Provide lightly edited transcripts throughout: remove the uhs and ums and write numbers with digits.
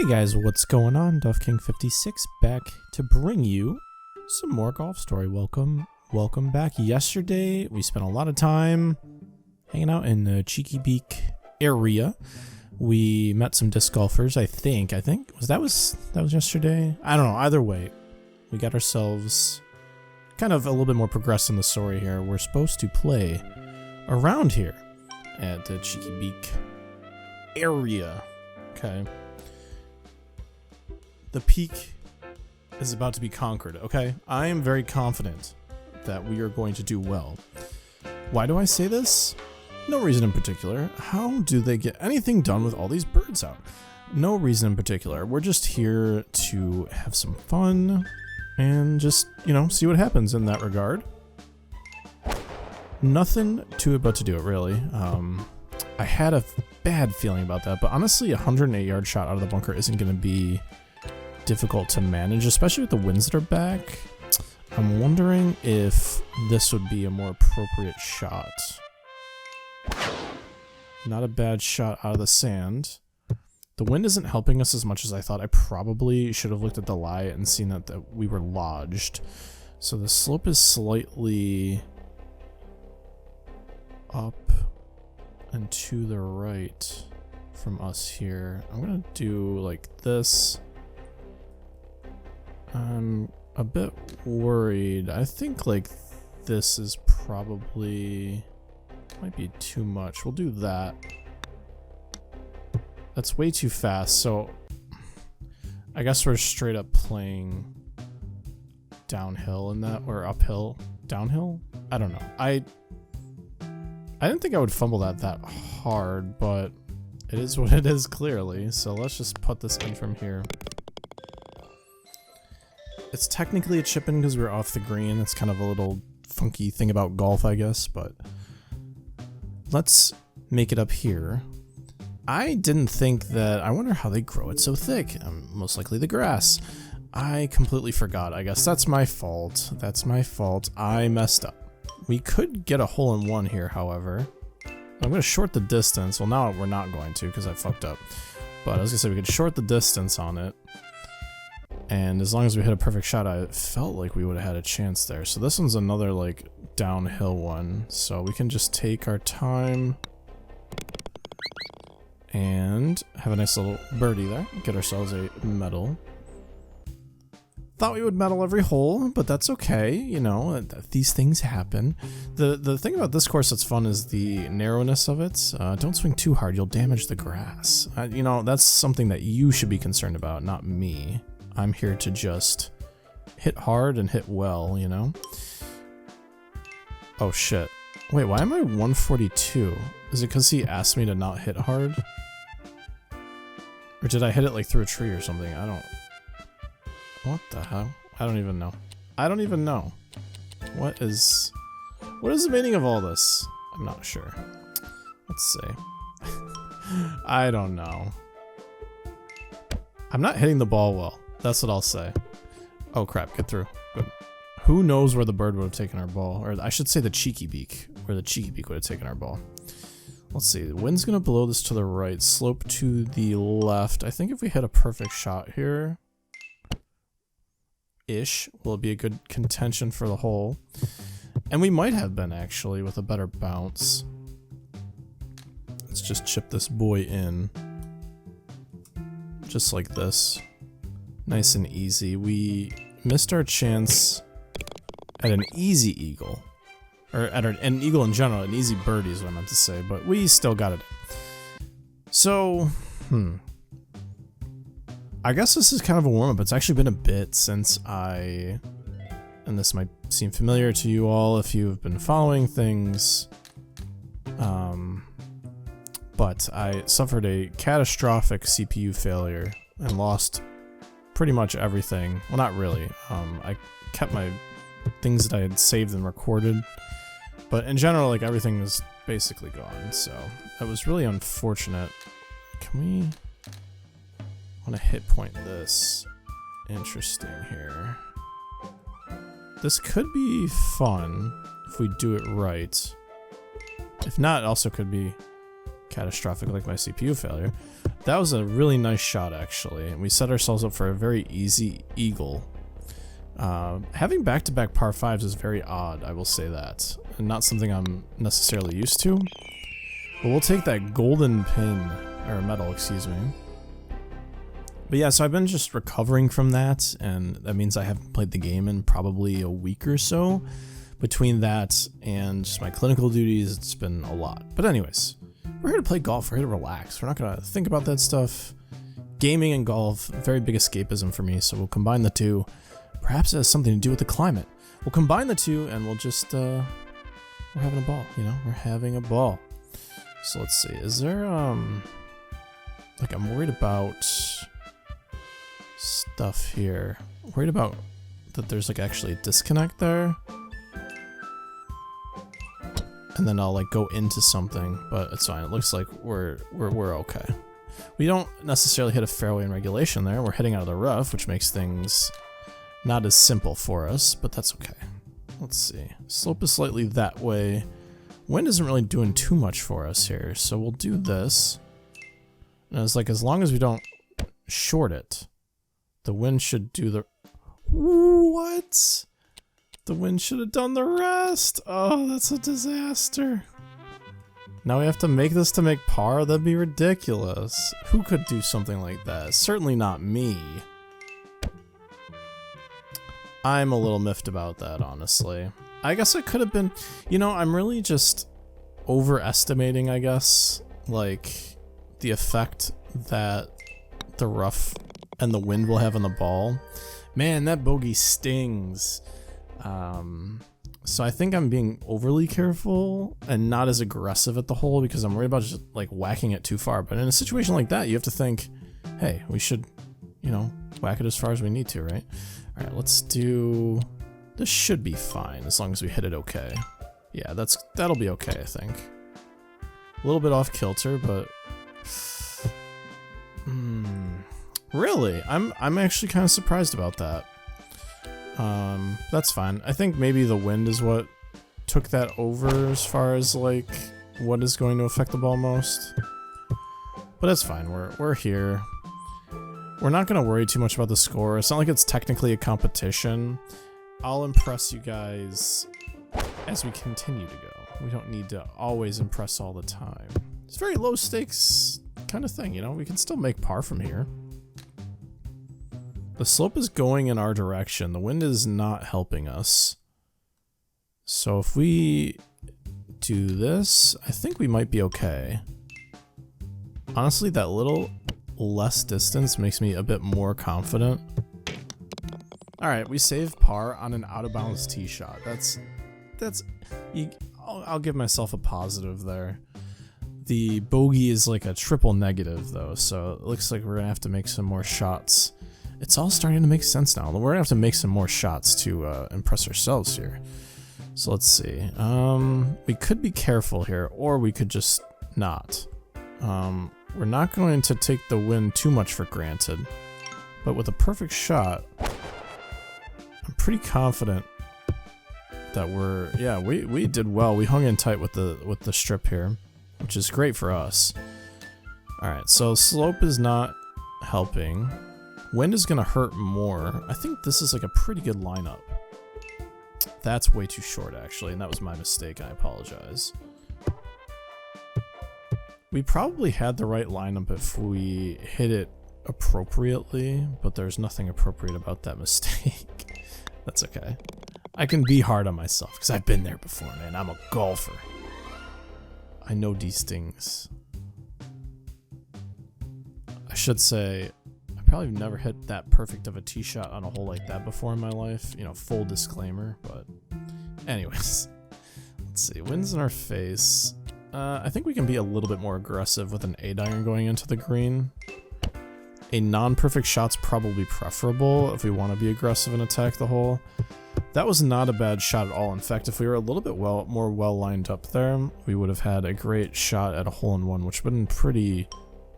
Hey guys, what's going on? DuffKing56 back to bring you some more Golf Story. Welcome back. Yesterday we spent a lot of time hanging out in the Cheeky Beak area. We met some disc golfers, I think that was yesterday. I don't know. Either way, we got ourselves kind of a little bit more progressed in the story here. We're supposed to play around here at the Cheeky Beak area. Okay. The peak is about to be conquered, okay? I am very confident that we are going to do well. Why do I say this? No reason in particular. How do they get anything done with all these birds out? No reason in particular. We're just here to have some fun and just, see what happens in that regard. Nothing to it but to do it, really. I had a bad feeling about that, but honestly, a 108-yard shot out of the bunker isn't going to be difficult to manage, especially with the winds that are back. I'm wondering if this would be a more appropriate shot. Not a bad shot out of the sand. The wind isn't helping us as much as I thought. I probably should have looked at the lie and seen that we were lodged. So the slope is slightly up and to the right from us here. I'm gonna do like this. I'm a bit worried. I think like this is probably might be too much. We'll do that. That's way too fast, so I guess we're straight up playing downhill in that, or uphill. Downhill? I don't know. I didn't think I would fumble that hard, but it is what it is, clearly. So let's just put this in from here. It's technically a chip in because we're off the green. It's kind of a little funky thing about golf, I guess, but let's make it up here. I didn't think that. I wonder how they grow it so thick. Most likely the grass. I completely forgot. I guess that's my fault. I messed up. We could get a hole in one here, however. I'm going to short the distance. Well, now we're not going to because I fucked up. But I was going to say we could short the distance on it. And as long as we hit a perfect shot, I felt like we would have had a chance there. So this one's another like downhill one. So we can just take our time and have a nice little birdie there. Get ourselves a medal. Thought we would medal every hole, but that's okay. These things happen. The thing about this course that's fun is the narrowness of it. Don't swing too hard, you'll damage the grass. That's something that you should be concerned about, not me. I'm here to just hit hard and hit well, Oh shit. Wait, why am I 142? Is it because he asked me to not hit hard? Or did I hit it like through a tree or something? What the hell? I don't even know. What is the meaning of all this? I'm not sure. Let's see. I don't know. I'm not hitting the ball well. That's what I'll say. Oh crap, get through. Good. Who knows where the bird would have taken our ball? Or I should say the Cheeky Beak. Where the Cheeky Beak would have taken our ball. Let's see. The wind's going to blow this to the right. Slope to the left. I think if we hit a perfect shot here, will it be a good contention for the hole. And we might have been, actually, with a better bounce. Let's just chip this boy in. Just like this. Nice and easy. We missed our chance at an easy eagle. Or at an eagle in general. An easy birdie is what I meant to say. But we still got it. So, I guess this is kind of a warm-up. It's actually been a bit since and this might seem familiar to you all if you've been following things, but I suffered a catastrophic CPU failure and lost pretty much everything. Well, not really. I kept my things that I had saved and recorded, but in general, like, everything is basically gone, so that was really unfortunate. Can we... I want to hit point this. Interesting here. This could be fun if we do it right. If not, it also could be catastrophic like my CPU failure. That was a really nice shot, actually. And we set ourselves up for a very easy eagle. Having back-to-back par 5s is very odd, I will say that. And not something I'm necessarily used to. But we'll take that golden pin, or medal, excuse me. But yeah, so I've been just recovering from that, and that means I haven't played the game in probably a week or so. Between that and just my clinical duties, it's been a lot. But anyways, we're here to play golf, we're here to relax. We're not gonna think about that stuff. Gaming and golf, very big escapism for me, so we'll combine the two. Perhaps it has something to do with the climate. We'll combine the two and we'll just, we're having a ball, you know? We're having a ball. So let's see, is there, like I'm worried about stuff here. I'm worried about that there's like actually a disconnect there. And then I'll like go into something, but it's fine. It looks like we're okay. We don't necessarily hit a fairway in regulation there. We're hitting out of the rough, which makes things not as simple for us, but that's okay. Let's see. Slope is slightly that way. Wind isn't really doing too much for us here, so we'll do this. And it's like, as long as we don't short it, the wind should do the... What? The wind should have done the rest. Oh, that's a disaster. Now we have to make this to make par? That'd be ridiculous. Who could do something like that? Certainly not me. I'm a little miffed about that, honestly. I guess I could have been... You know, I'm really just overestimating, I guess, like, the effect that the rough and the wind will have on the ball. Man, that bogey stings. So I think I'm being overly careful and not as aggressive at the hole because I'm worried about just like whacking it too far. But in a situation like that, you have to think, hey, we should, you know, whack it as far as we need to, right? All right, let's do, this should be fine as long as we hit it okay. Yeah, that'll be okay, I think. A little bit off kilter, but really, I'm actually kind of surprised about that. That's fine. I think maybe the wind is what took that over as far as like what is going to affect the ball most. But that's fine. We're here. We're not going to worry too much about the score. It's not like it's technically a competition. I'll impress you guys as we continue to go. We don't need to always impress all the time. It's a very low stakes kind of thing, you know? We can still make par from here. The slope is going in our direction. The wind is not helping us. So if we do this, I think we might be okay. Honestly, that little less distance makes me a bit more confident. Alright, we saved par on an out-of-bounds tee shot. I'll give myself a positive there. The bogey is like a triple negative though, so it looks like we're gonna have to make some more shots. It's all starting to make sense now. We're gonna have to make some more shots to impress ourselves here. So let's see. We could be careful here, or we could just not. We're not going to take the wind too much for granted, but with a perfect shot, I'm pretty confident that we did well. We hung in tight with the strip here, which is great for us. All right, so slope is not helping. Wind is gonna hurt more. I think this is like a pretty good lineup. That's way too short actually, and that was my mistake, I apologize. We probably had the right lineup if we hit it appropriately, but there's nothing appropriate about that mistake. That's okay. I can be hard on myself, because I've been there before, man. I'm a golfer. I know these things. I should say, I probably never hit that perfect of a tee shot on a hole like that before in my life. You know, full disclaimer, but anyways. Let's see, wind's in our face. I think we can be a little bit more aggressive with an 8-iron going into the green. A non-perfect shot's probably preferable if we want to be aggressive and attack the hole. That was not a bad shot at all. In fact, if we were a little bit more well lined up there, we would have had a great shot at a hole-in-one, which would have been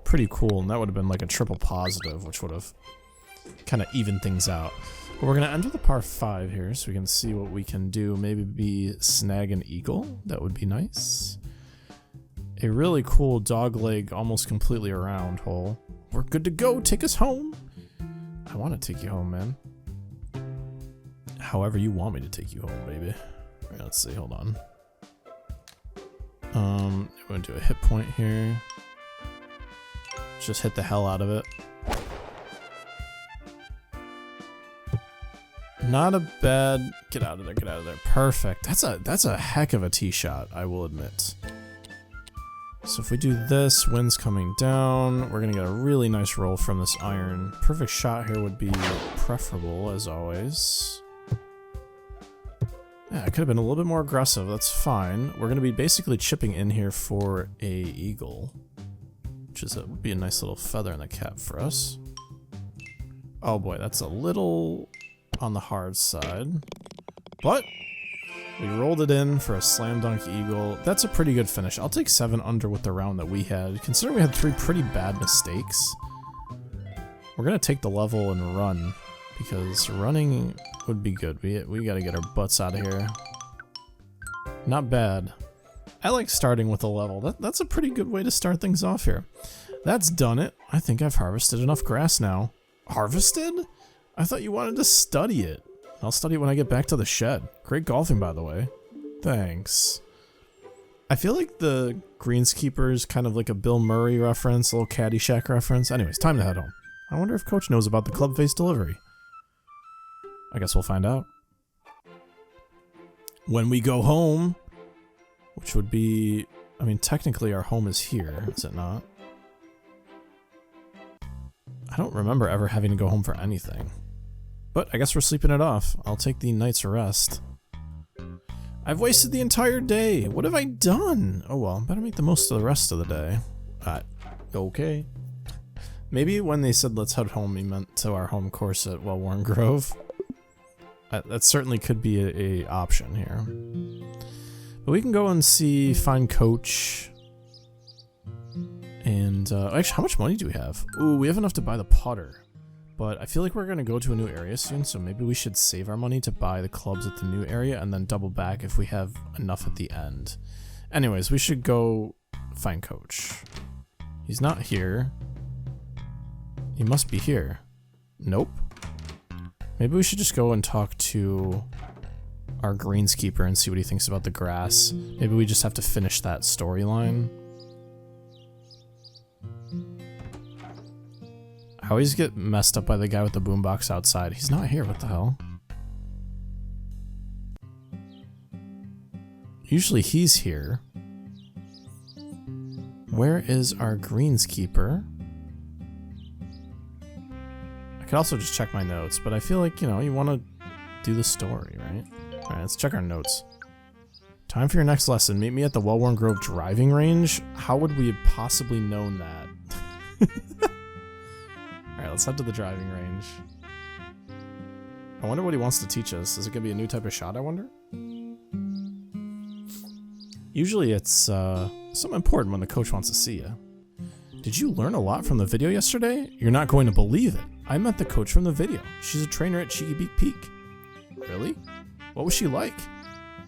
pretty cool, and that would have been like a triple positive, which would have kind of evened things out. But we're going to enter the par 5 here, so we can see what we can do. Maybe snag an eagle. That would be nice. a really cool dog leg almost completely around hole. We're good to go. Take us home. I want to take you home, man. However you want me to take you home, baby. Right, let's see. Hold on. I'm going to do a hit point here. Just hit the hell out of it. Not a bad. Get out of there. Get out of there. Perfect. That's a heck of a tee shot, I will admit. So if we do this, wind's coming down. We're gonna get a really nice roll from this iron. Perfect shot here would be preferable, as always. Yeah, it could have been a little bit more aggressive. That's fine. We're gonna be basically chipping in here for a eagle, which would be a nice little feather in the cap for us. Oh boy, that's a little on the hard side, but we rolled it in for a slam dunk eagle. That's a pretty good finish. I'll take 7 under with the round that we had. Considering we had 3 pretty bad mistakes, we're gonna take the level and run, because running would be good. We gotta get our butts out of here. Not bad. I like starting with a level. That's a pretty good way to start things off here. That's done it. I think I've harvested enough grass now. Harvested? I thought you wanted to study it. I'll study it when I get back to the shed. Great golfing, by the way. Thanks. I feel like the greenskeeper is kind of like a Bill Murray reference, a little Caddyshack reference. Anyways, time to head home. I wonder if Coach knows about the club face delivery. I guess we'll find out. When we go home, which would be... I mean, technically our home is here, is it not? I don't remember ever having to go home for anything. But I guess we're sleeping it off. I'll take the night's rest. I've wasted the entire day. What have I done? Oh well, better make the most of the rest of the day. Okay. Maybe when they said let's head home, he meant to our home course at Well-Worn Grove. That certainly could be a option here. But we can go and find Coach. And, actually, how much money do we have? Ooh, we have enough to buy the putter. But I feel like we're going to go to a new area soon, so maybe we should save our money to buy the clubs at the new area and then double back if we have enough at the end. Anyways, we should go find Coach. He's not here. He must be here. Nope. Maybe we should just go and talk to our greenskeeper and see what he thinks about the grass. Maybe we just have to finish that storyline. I always get messed up by the guy with the boombox outside. He's not here, what the hell? Usually he's here. Where is our greenskeeper? I could also just check my notes, but I feel like, you know, you want to do the story, right? Alright, let's check our notes. Time for your next lesson. Meet me at the Well-Worn Grove driving range? How would we have possibly known that? Alright, let's head to the driving range. I wonder what he wants to teach us. Is it going to be a new type of shot, I wonder? Usually it's something important when the coach wants to see you. Did you learn a lot from the video yesterday? You're not going to believe it. I met the coach from the video. She's a trainer at Cheeky Beak Peak. Really? What was she like?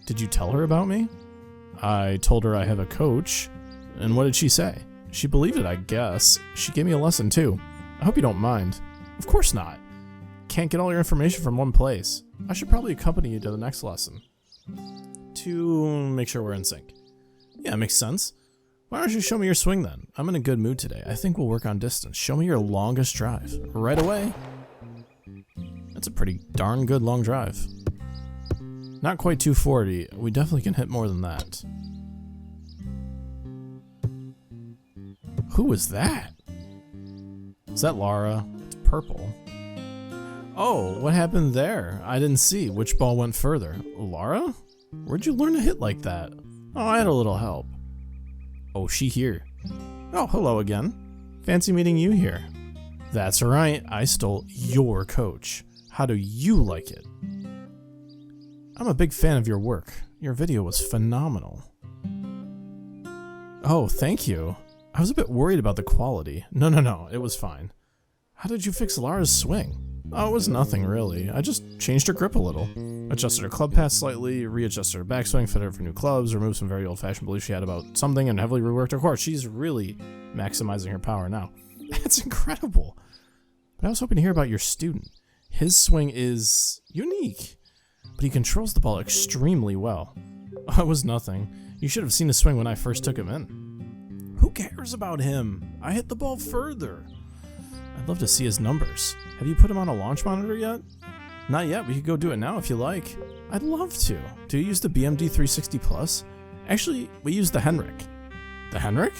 Did you tell her about me? I told her I have a coach. And what did she say? She believed it, I guess. She gave me a lesson too. I hope you don't mind. Of course not. Can't get all your information from one place. I should probably accompany you to the next lesson. To make sure we're in sync. Yeah, makes sense. Why don't you show me your swing then? I'm in a good mood today. I think we'll work on distance. Show me your longest drive. Right away. That's a pretty darn good long drive. Not quite 240. We definitely can hit more than that. Who was that? Is that Lara? It's purple. Oh, what happened there? I didn't see. Which ball went further? Lara? Where'd you learn to hit like that? Oh, I had a little help. Oh, she here. Oh, hello again. Fancy meeting you here. That's right, I stole your coach. How do you like it? I'm a big fan of your work. Your video was phenomenal. Oh, thank you. I was a bit worried about the quality. No, it was fine. How did you fix Lara's swing? Oh, it was nothing really. I just changed her grip a little. Adjusted her club pass slightly, readjusted her backswing, fitted her for new clubs, removed some very old-fashioned beliefs she had about something, and heavily reworked her course. She's really maximizing her power now. That's incredible. But I was hoping to hear about your student. His swing is unique, but he controls the ball extremely well. Oh, it was nothing. You should have seen his swing when I first took him in. Who cares about him? I hit the ball further. I'd love to see his numbers. Have you put him on a launch monitor yet? Not yet. We could go do it now if you like. I'd love to. Do you use the BMD 360 Plus? Actually, we use the Henrik. The Henrik?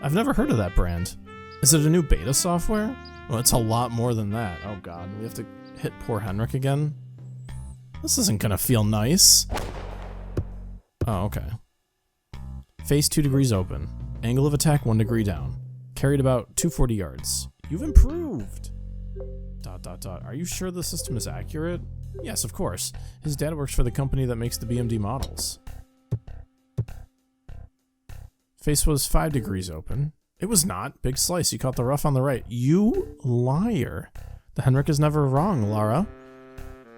I've never heard of that brand. Is it a new beta software? Well, it's a lot more than that. Oh god, we have to hit poor Henrik again? This isn't gonna feel nice. Oh, okay. Face 2 degrees open. Angle of attack 1 degree down. Carried about 240 yards. You've improved! ... Are you sure the system is accurate? Yes, of course. His dad works for the company that makes the BMD models. Face was 5 degrees open. It was not. Big slice. You caught the rough on the right. You liar. The Henrik is never wrong, Lara.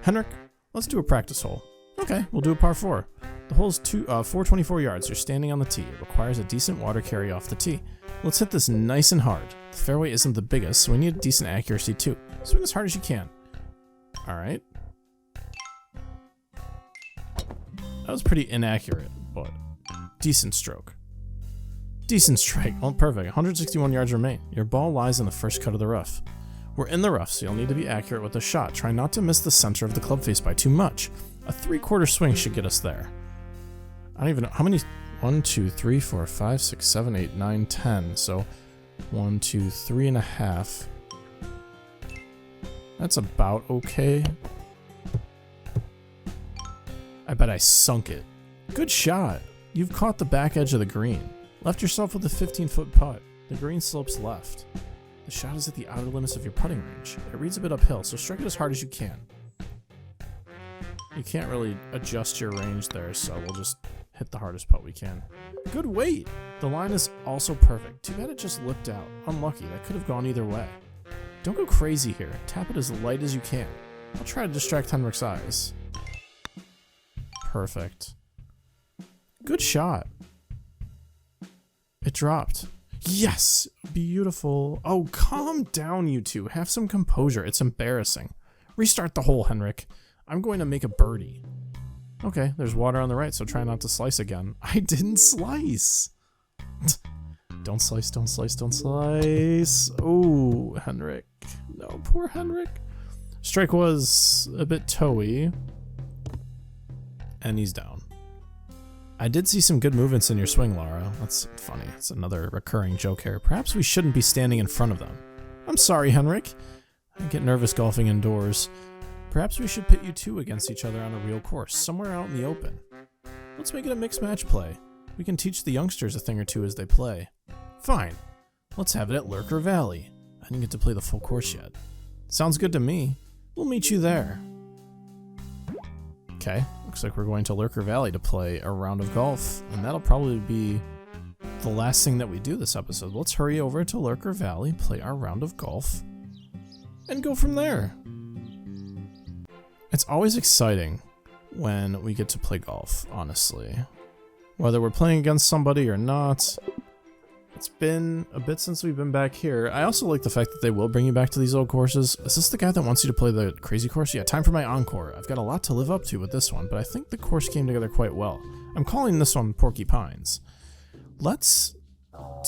Henrik, let's do a practice hole. Okay, we'll do a par 4. The hole's 424 yards. You're standing on the tee. It requires a decent water carry off the tee. Let's hit this nice and hard. The fairway isn't the biggest, so we need decent accuracy too. Swing as hard as you can. Alright. That was pretty inaccurate, but decent stroke. Decent strike. Oh, perfect. 161 yards remain. Your ball lies in the first cut of the rough. We're in the rough, so you'll need to be accurate with the shot. Try not to miss the center of the club face by too much. A 3/4 swing should get us there. I don't even know. How many? 1, 2, 3, 4, 5, 6, 7, 8, 9, 10. So 1, 2, 3.5. That's about okay. I bet I sunk it. Good shot. You've caught the back edge of the green. Left yourself with a 15-foot putt. The green slopes left. The shot is at the outer limits of your putting range. It reads a bit uphill, so strike it as hard as you can. You can't really adjust your range there, so we'll just hit the hardest putt we can. Good weight! The line is also perfect. Too bad it just lipped out. Unlucky, that could have gone either way. Don't go crazy here. Tap it as light as you can. I'll try to distract Henrik's eyes. Perfect. Good shot. It dropped. Yes! Beautiful. Oh, calm down, you two. Have some composure. It's embarrassing. Restart the hole, Henrik. I'm going to make a birdie. Okay, there's water on the right, so try not to slice again. I didn't slice! Don't slice, don't slice, don't slice. Oh, Henrik. No, poor Henrik. Strike was a bit toey. And he's down. I did see some good movements in your swing, Lara. That's funny. It's another recurring joke here. Perhaps we shouldn't be standing in front of them. I'm sorry, Henrik. I get nervous golfing indoors. Perhaps we should pit you two against each other on a real course, somewhere out in the open. Let's make it a mixed match play. We can teach the youngsters a thing or two as they play. Fine. Let's have it at Lurker Valley. I didn't get to play the full course yet. Sounds good to me. We'll meet you there. Okay, looks like we're going to Lurker Valley to play a round of golf, and that'll probably be the last thing that we do this episode. Let's hurry over to Lurker Valley, play our round of golf, and go from there. It's always exciting when we get to play golf, honestly. Whether we're playing against somebody or not. It's been a bit since we've been back here. I also like the fact that they will bring you back to these old courses. Is this the guy that wants you to play the crazy course? Yeah, time for my encore. I've got a lot to live up to with this one, but I think the course came together quite well. I'm calling this one Porky Pines. Let's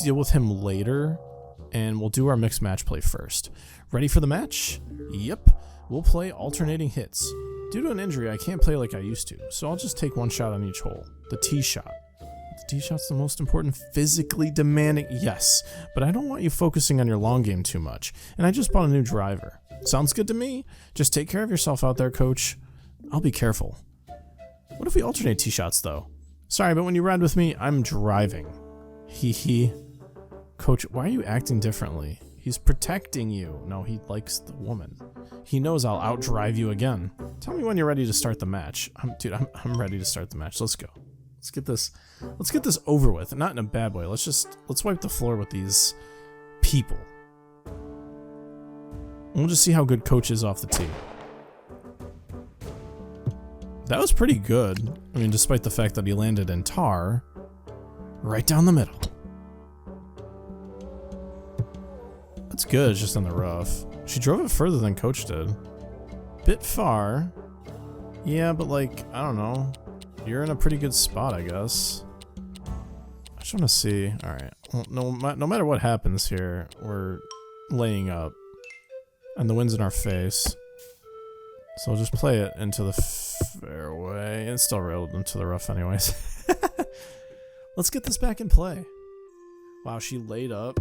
deal with him later, and we'll do our mixed match play first. Ready for the match? Yep. We'll play alternating hits. Due to an injury, I can't play like I used to, so I'll just take one shot on each hole. The tee shot. The tee shot's the most important, physically demanding, yes, but I don't want you focusing on your long game too much, and I just bought a new driver. Sounds good to me. Just take care of yourself out there, coach. I'll be careful. What if we alternate tee shots, though? Sorry, but when you ride with me, I'm driving. Hee hee. Coach, why are you acting differently? He's protecting you. No, he likes the woman. He knows I'll outdrive you again. Tell me when you're ready to start the match. I'm ready to start the match. Let's go. Let's get this over with. Not in a bad way. Let's wipe the floor with these people. We'll just see how good Coach is off the tee. That was pretty good. I mean, despite the fact that he landed in tar. Right down the middle. That's good, it's just in the rough. She drove it further than Coach did. Bit far. Yeah, but like, I don't know. You're in a pretty good spot, I guess. I just want to see. Alright. Well, no matter what happens here, we're laying up. And the wind's in our face. So I'll just play it into the fairway. It's still rolled into the rough anyways. Let's get this back in play. Wow, she laid up.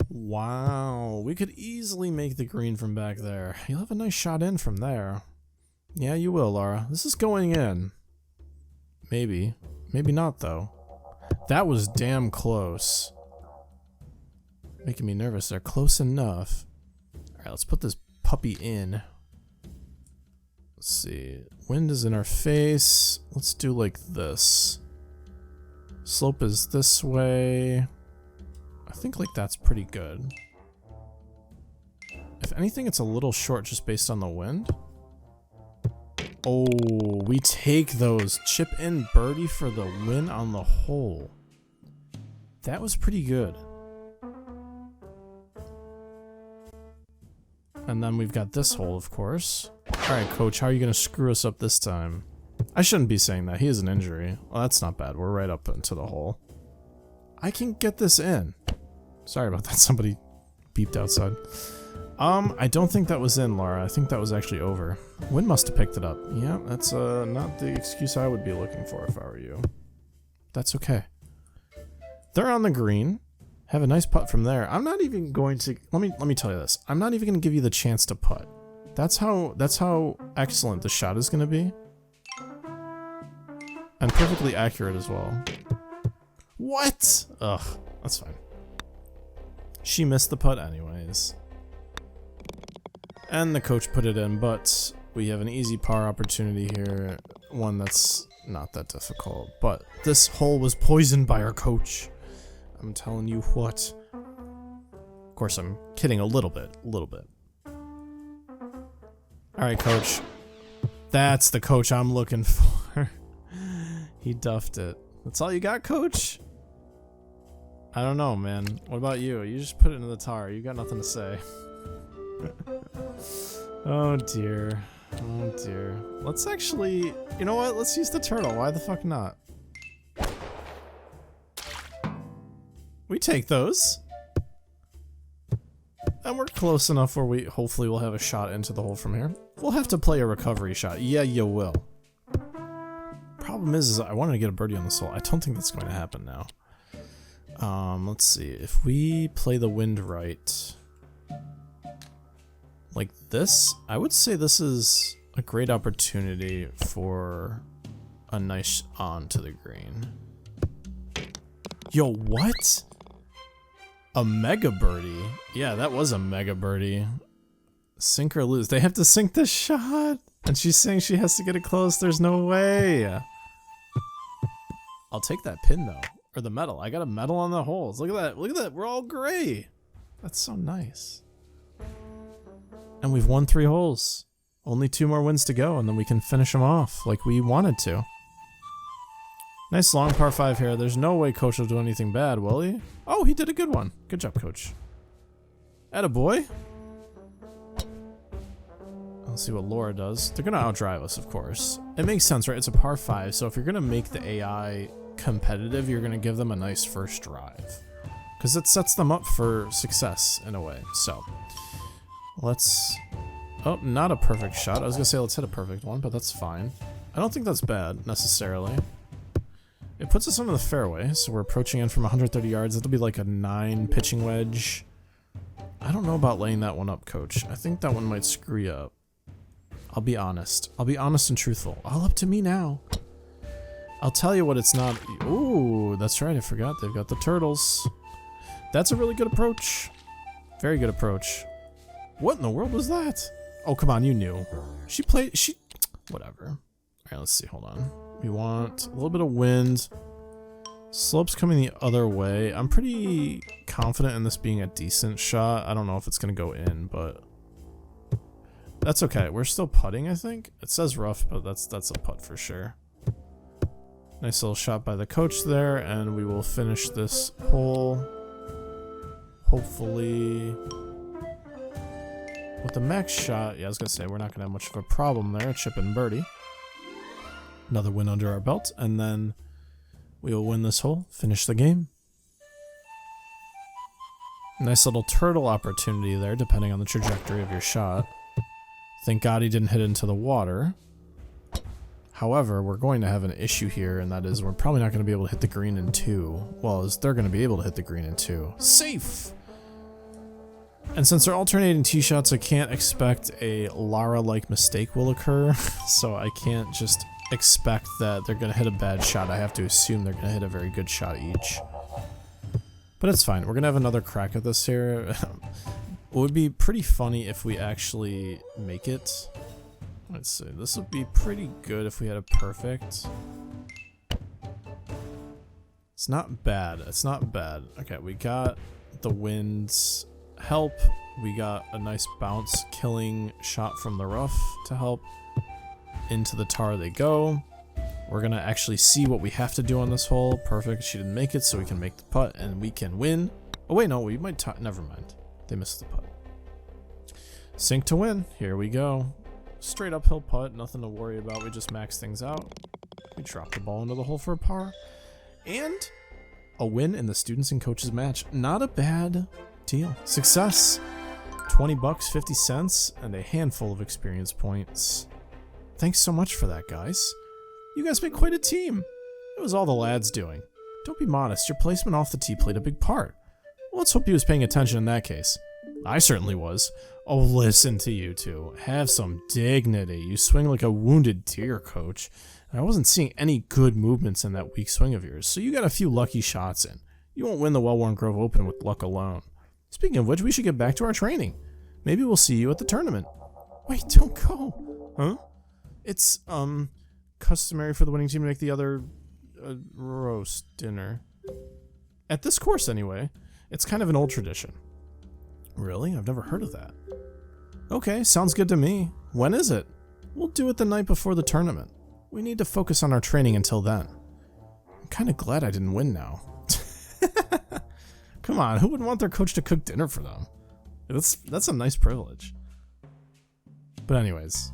Wow, we could easily make the green from back there. You'll have a nice shot in from there. Yeah, you will, Laura. This is going in. Maybe. Maybe not, though. That was damn close. Making me nervous. They're close enough. Alright, let's put this puppy in. Let's see. Wind is in our face. Let's do like this. Slope is this way. I think like that's pretty good. If anything, it's a little short just based on the wind. Oh, we take those. Chip in birdie for the win on the hole. That was pretty good. And then we've got this hole, of course. Alright, Coach, how are you going to screw us up this time? I shouldn't be saying that. He has an injury. Well, that's not bad. We're right up into the hole. I can get this in. Sorry about that. Somebody beeped outside. I don't think that was in, Laura. I think that was actually over. Wind must have picked it up. Yeah, that's not the excuse I would be looking for if I were you. That's okay. They're on the green. Have a nice putt from there. I'm not even going to... Let me tell you this. I'm not even going to give you the chance to putt. That's how excellent the shot is going to be. And perfectly accurate as well. What? Ugh, that's fine. She missed the putt anyways. And the coach put it in, but we have an easy par opportunity here. One that's not that difficult. But this hole was poisoned by our coach. I'm telling you what. Of course, I'm kidding a little bit. Alright, coach. That's the coach I'm looking for. He duffed it. That's all you got, coach? I don't know, man. What about you? You just put it into the tar. You got nothing to say. Oh, dear. Oh, dear. Let's actually... You know what? Let's use the turtle. Why the fuck not? We take those. And we're close enough where we hopefully will have a shot into the hole from here. We'll have to play a recovery shot. Yeah, you will. Problem is I wanted to get a birdie on this hole. I don't think that's going to happen now. Let's see. If we play the wind right, like this, I would say this is a great opportunity for a nice on to the green. Yo, what? A mega birdie? Yeah, that was a mega birdie. Sink or lose. They have to sink this shot. And she's saying she has to get it close. There's no way. I'll take that pin though. Or the medal. I got a medal on the holes. Look at that. Look at that. We're all gray. That's so nice. And we've won 3 holes. Only 2 more wins to go, and then we can finish them off like we wanted to. Nice long par 5 here. There's no way Coach will do anything bad, will he? Oh, he did a good one. Good job, Coach. Attaboy. Let's see what Laura does. They're gonna outdrive us, of course. It makes sense, right? It's a par 5, so if you're gonna make the AI competitive, you're gonna give them a nice first drive. Because it sets them up for success, in a way. So, let's... Oh, not a perfect shot. I was gonna say let's hit a perfect one, but that's fine. I don't think that's bad, necessarily. It puts us under the fairway, so we're approaching in from 130 yards. It'll be like a 9 pitching wedge. I don't know about laying that one up, Coach. I think that one might screw you up. I'll be honest. I'll be honest and truthful. All up to me now. I'll tell you what it's not. Ooh, that's right. I forgot. They've got the turtles. That's a really good approach. Very good approach. What in the world was that? Oh, come on. You knew. She played... Whatever. All right, let's see. Hold on. We want a little bit of wind. Slope's coming the other way. I'm pretty confident in this being a decent shot. I don't know if it's going to go in, but that's okay. We're still putting, I think. It says rough, but that's a putt for sure. Nice little shot by the coach there, and we will finish this hole, hopefully, with the max shot. Yeah, I was going to say, we're not going to have much of a problem there. Chip and birdie. Another win under our belt, and then we will win this hole, finish the game. Nice little turtle opportunity there, depending on the trajectory of your shot. Thank God he didn't hit into the water. However, we're going to have an issue here, and that is we're probably not going to be able to hit the green in 2. Well, as they're going to be able to hit the green in 2. Safe! And since they're alternating tee shots, I can't expect a Lara-like mistake will occur, so I can't just expect that they're going to hit a bad shot. I have to assume they're going to hit a very good shot each. But it's fine. We're going to have another crack at this here. It would be pretty funny if we actually make it. Let's see. This would be pretty good if we had a perfect. It's not bad. It's not bad. Okay, we got the wind's help. We got a nice bounce killing shot from the rough to help. Into the tar they go. We're gonna actually see what we have to do on this hole. Perfect. She didn't make it, so we can make the putt and we can win. Oh wait, no, we might never mind. They missed the putt. Sink to win. Here we go. Straight uphill putt, nothing to worry about. We just max things out. We drop the ball into the hole for a par. And a win in the students and coaches match. Not a bad deal. Success. 20 bucks, 50 cents, and a handful of experience points. Thanks so much for that, guys. You guys made quite a team. It was all the lads doing. Don't be modest. Your placement off the tee played a big part. Well, let's hope he was paying attention in that case. I certainly was. Oh, listen to you two. Have some dignity. You swing like a wounded deer, coach. And I wasn't seeing any good movements in that weak swing of yours, so you got a few lucky shots in. You won't win the Well-Worn Grove Open with luck alone. Speaking of which, we should get back to our training. Maybe we'll see you at the tournament. Wait, don't go. Huh? It's, customary for the winning team to make the other roast dinner. At this course, anyway. It's kind of an old tradition. Really? I've never heard of that. Okay, sounds good to me. When is it? We'll do it the night before the tournament. We need to focus on our training until then. I'm kind of glad I didn't win now. Come on, who would want their coach to cook dinner for them? That's a nice privilege. But anyways,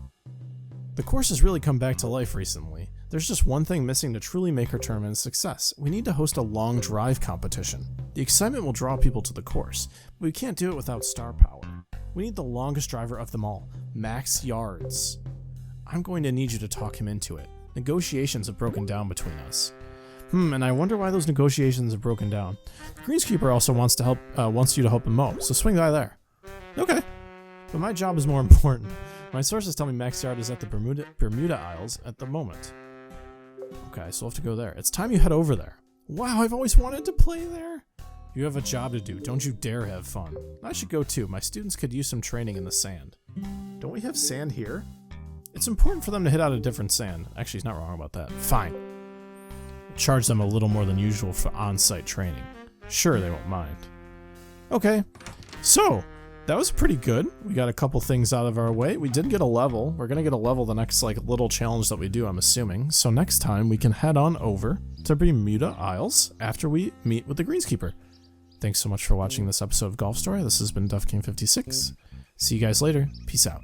the course has really come back to life recently. There's just one thing missing to truly make our tournament a success. We need to host a long drive competition. The excitement will draw people to the course, but we can't do it without star power. We need the longest driver of them all, Max Yards. I'm going to need you to talk him into it. Negotiations have broken down between us. And I wonder why those negotiations have broken down. The greenskeeper also wants you to help him mow, so swing by there. Okay, but my job is more important. My sources tell me Max Yard is at the Bermuda Isles at the moment. Okay, so we'll have to go there. It's time you head over there. Wow, I've always wanted to play there. You have a job to do. Don't you dare have fun. I should go too. My students could use some training in the sand. Don't we have sand here? It's important for them to hit out a different sand. Actually, he's not wrong about that. Fine. Charge them a little more than usual for on-site training. Sure, they won't mind. Okay, so that was pretty good. We got a couple things out of our way. We did get a level. We're gonna get a level the next little challenge that we do, I'm assuming. So next time we can head on over to Bermuda Isles after we meet with the greenskeeper. Thanks so much for watching this episode of Golf Story. This has been Duff King 56. See you guys later. Peace out.